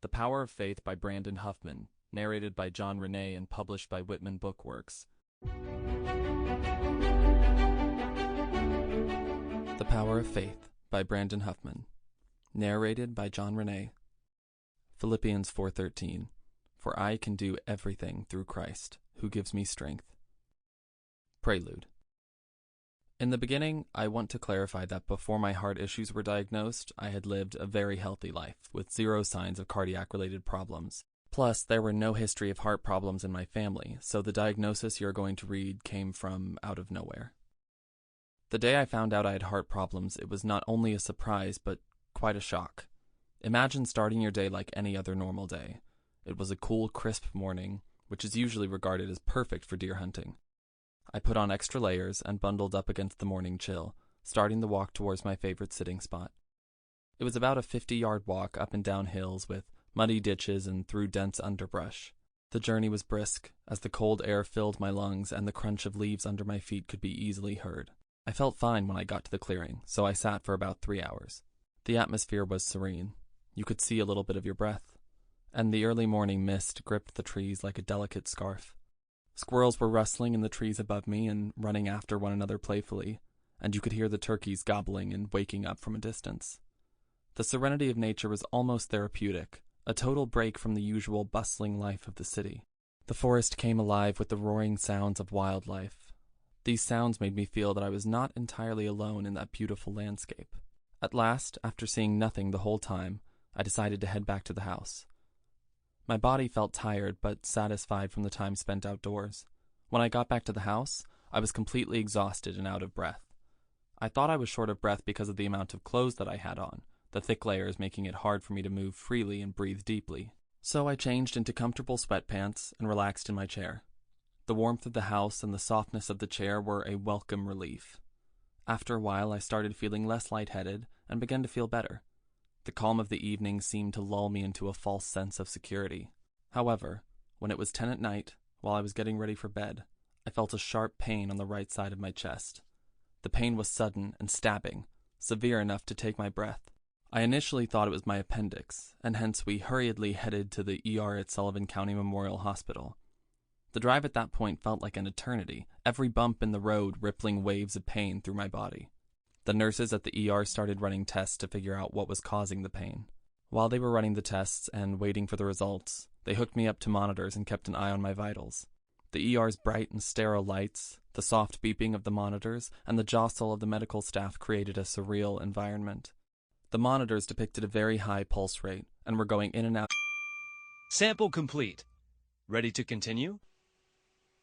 The Power of Faith by Brandon Huffman, narrated by Jon Reneé and published by Whitman Bookworks. The Power of Faith by Brandon Huffman, narrated by Jon Reneé. Philippians 4:13. For I can do everything through Christ, who gives me strength. Prelude. In the beginning, I want to clarify that before my heart issues were diagnosed, I had lived a very healthy life, with zero signs of cardiac-related problems. Plus, there were no history of heart problems in my family, so the diagnosis you're going to read came from out of nowhere. The day I found out I had heart problems, it was not only a surprise, but quite a shock. Imagine starting your day like any other normal day. It was a cool, crisp morning, which is usually regarded as perfect for deer hunting. I put on extra layers and bundled up against the morning chill, starting the walk towards my favorite sitting spot. It was about a 50-yard walk up and down hills with muddy ditches and through dense underbrush. The journey was brisk, as the cold air filled my lungs and the crunch of leaves under my feet could be easily heard. I felt fine when I got to the clearing, so I sat for about 3 hours. The atmosphere was serene. You could see a little bit of your breath, and the early morning mist gripped the trees like a delicate scarf. Squirrels were rustling in the trees above me and running after one another playfully, and you could hear the turkeys gobbling and waking up from a distance. The serenity of nature was almost therapeutic, a total break from the usual bustling life of the city. The forest came alive with the roaring sounds of wildlife. These sounds made me feel that I was not entirely alone in that beautiful landscape. At last, after seeing nothing the whole time, I decided to head back to the house. My body felt tired but satisfied from the time spent outdoors. When I got back to the house, I was completely exhausted and out of breath. I thought I was short of breath because of the amount of clothes that I had on, the thick layers making it hard for me to move freely and breathe deeply. So I changed into comfortable sweatpants and relaxed in my chair. The warmth of the house and the softness of the chair were a welcome relief. After a while, I started feeling less lightheaded and began to feel better. The calm of the evening seemed to lull me into a false sense of security. However, when it was 10 at night, while I was getting ready for bed, I felt a sharp pain on the right side of my chest. The pain was sudden and stabbing, severe enough to take my breath. I initially thought it was my appendix, and hence we hurriedly headed to the ER at Sullivan County Memorial Hospital. The drive at that point felt like an eternity, every bump in the road rippling waves of pain through my body. The nurses at the ER started running tests to figure out what was causing the pain. While they were running the tests and waiting for the results, they hooked me up to monitors and kept an eye on my vitals. The ER's bright and sterile lights, the soft beeping of the monitors, and the jostle of the medical staff created a surreal environment. The monitors depicted a very high pulse rate and were going in and out. Sample complete. Ready to continue?